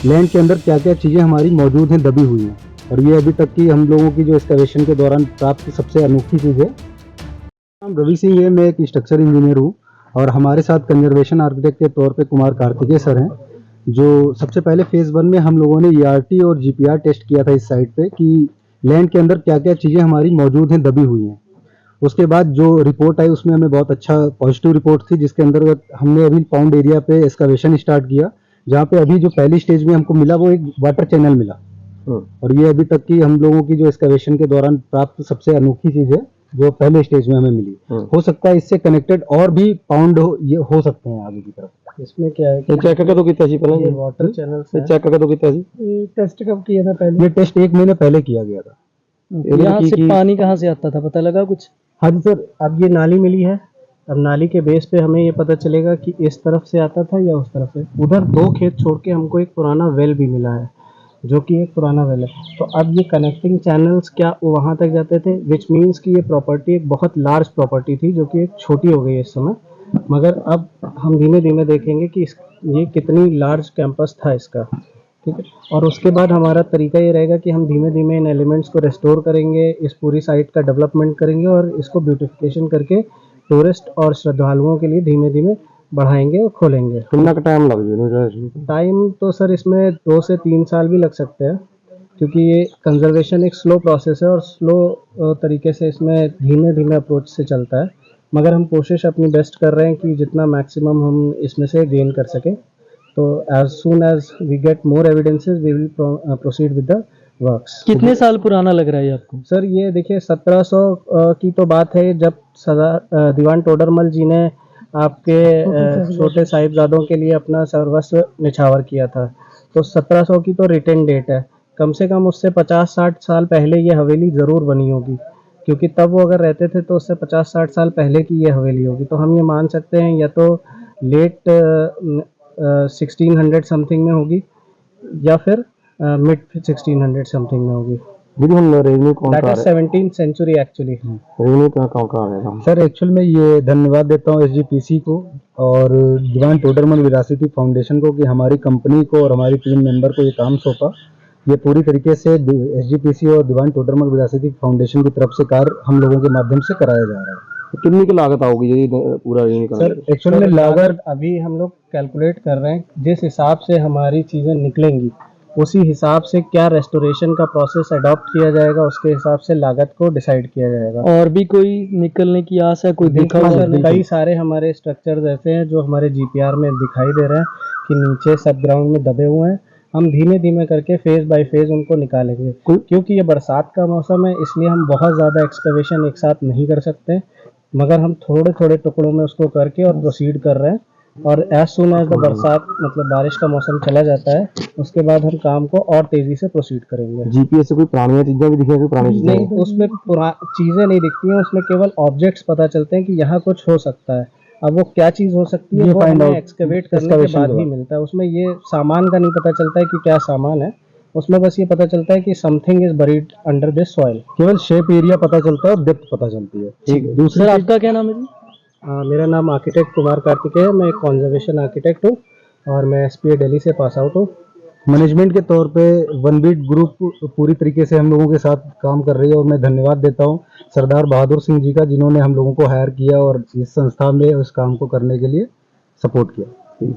Land के अंदर क्या क्या चीज़ें हमारी मौजूद हैं, दबी हुई हैं। और ये अभी तक की हम लोगों की जो एक्सकवेशन के दौरान प्राप्त सबसे अनोखी चीज़ है। नाम रवि सिंह है, मैं एक स्ट्रक्चर इंजीनियर हूँ और हमारे साथ कंजर्वेशन आर्किटेक्ट के तौर पे कुमार कार्तिकेय सर हैं। जो सबसे पहले फेज़ 1 में हम लोगों ने ईआरटी और जीपीआर टेस्ट किया था इस साइट पे कि लैंड के अंदर क्या क्या चीज़ें हमारी मौजूद हैं, दबी हुई हैं। उसके बाद जो रिपोर्ट आई उसमें हमें बहुत अच्छा पॉजिटिव रिपोर्ट थी, जिसके अंतर्गत हमने अभी पाउंड एरिया पे एक्सकवेशन स्टार्ट किया, जहाँ पे अभी जो पहली स्टेज में हमको मिला वो एक वाटर चैनल मिला। और ये अभी तक की हम लोगों की जो एक्सकवेशन के दौरान प्राप्त सबसे अनोखी चीज़ है, जो पहले स्टेज में हमें मिली। हो सकता है इससे कनेक्टेड और भी पाउंड ये हो सकते हैं आगे की तरफ। इसमें क्या है ये चेक करके तो कितना जी पहले ये वाटर चैनल से चेक करके तो कितना जी ये टेस्ट कब किया था पहले? ये टेस्ट 1 महीने पहले किया गया था। यहाँ से पानी कहाँ से आता था, पता लगा कुछ? हाँ जी सर, अब ये नाली मिली है, अब नाली के बेस पे हमें ये पता चलेगा कि इस तरफ से आता था या उस तरफ से। उधर 2 खेत छोड़ के हमको एक पुराना वेल भी मिला है, जो कि एक पुराना वेल है। तो अब ये कनेक्टिंग चैनल्स क्या वहाँ तक जाते थे, विच मीन्स कि ये प्रॉपर्टी एक बहुत लार्ज प्रॉपर्टी थी, जो कि एक छोटी हो गई है इस समय। मगर अब हम धीमे धीमे देखेंगे कि ये कितनी लार्ज कैंपस था इसका, ठीक है। और उसके बाद हमारा तरीका ये रहेगा कि हम धीमे धीमे इन एलिमेंट्स को रेस्टोर करेंगे, इस पूरी साइट का डेवलपमेंट करेंगे और इसको ब्यूटिफिकेशन करके टूरिस्ट और श्रद्धालुओं के लिए धीमे धीमे बढ़ाएंगे और खोलेंगे। कितना का टाइम लग जाएगा? टाइम तो सर इसमें 2 से 3 साल भी लग सकते हैं, क्योंकि ये कंजर्वेशन एक स्लो प्रोसेस है और स्लो तरीके से इसमें धीमे धीमे अप्रोच से चलता है। मगर हम कोशिश अपनी बेस्ट कर रहे हैं कि जितना मैक्सिमम हम इसमें से गेन कर सकें। तो as soon as we get more evidences we will proceed with the works. कितने साल पुराना लग रहा है आपको? सर ये देखिए 1700 की तो बात है, जब दीवान टोडरमल जी ने आपके छोटे साहिबजादों के लिए अपना सर्वस्व निछावर किया था। तो 1700 की तो रिटन डेट है, कम से कम उससे 50-60 साल पहले ये हवेली ज़रूर बनी होगी, क्योंकि तब वो अगर रहते थे तो उससे 50-60 साल पहले की ये हवेली होगी। तो हम ये मान सकते हैं या तो लेट 1600 समथिंग में होगी या फिर मिड 1600 समथिंग में होगी। दीदी हम रेवेन्यू कौन दैट सा is 17th century actually. Revenue कहाँ कहाँ आएगा? सर एक्चुअल में ये धन्यवाद देता हूँ एसजीपीसी को और दीवान टोडरमल विरासती फाउंडेशन को कि हमारी कंपनी को और हमारी टीम मेंबर को ये काम सौंपा। ये पूरी तरीके से एसजीपीसी और दीवान टोडरमल विरासती फाउंडेशन की तरफ से कार्य हम लोगों के माध्यम से कराया जा रहा है। कितनी की लागत आओगी यदि पूरा सर एक्चुअल में लागत अभी हम लोग कैलकुलेट कर रहे हैं, जिस हिसाब से हमारी चीज़ें निकलेंगी उसी हिसाब से क्या रेस्टोरेशन का प्रोसेस अडॉप्ट किया जाएगा, उसके हिसाब से लागत को डिसाइड किया जाएगा। और भी कोई निकलने की आस है, कोई देखा हुआ? कई सारे हमारे स्ट्रक्चर्स ऐसे हैं जो हमारे जीपीआर में दिखाई दे रहे हैं कि नीचे सब ग्राउंड में दबे हुए हैं। हम धीमे धीमे करके फेज बाय फेज उनको निकालेंगे, क्योंकि ये बरसात का मौसम है, इसलिए हम बहुत ज़्यादा एक्सकवेशन एक साथ नहीं कर सकते, मगर हम थोड़े थोड़े टुकड़ों में उसको करके और प्रोसीड कर रहे हैं। और एज सुन एज द बरसात मतलब बारिश का मौसम चला जाता है, उसके बाद हम काम को और तेजी से प्रोसीड करेंगे। जीपीएस से कोई पुरानी चीजें भी दिखेगी? पुरानी चीजें नहीं, उसमें चीज़ें नहीं दिखती हैं, उसमें केवल ऑब्जेक्ट्स पता चलते हैं कि यहाँ कुछ हो सकता है। अब वो क्या चीज़ हो सकती है वो हमें एक्सकवेट करने के बाद ही मिलता है। उसमें ये सामान का नहीं पता चलता है कि क्या सामान है, उसमें बस ये पता चलता है कि something is buried under this soil. केवल शेप एरिया पता चलता है और डेप्थ पता चलती है। ठीक है। दूसरा आपका क्या नाम है जी? मेरा नाम आर्किटेक्ट कुमार कार्तिकेय है, मैं एक कॉन्जर्वेशन आर्किटेक्ट हूँ और मैं एसपीए दिल्ली से पास आउट हूँ। मैनेजमेंट के तौर पे वन बीट ग्रुप पूरी तरीके से हम लोगों के साथ काम कर रही है और मैं धन्यवाद देता हूँ सरदार बहादुर सिंह जी का, जिन्होंने हम लोगों को हायर किया और इस संस्था में उस काम को करने के लिए सपोर्ट किया।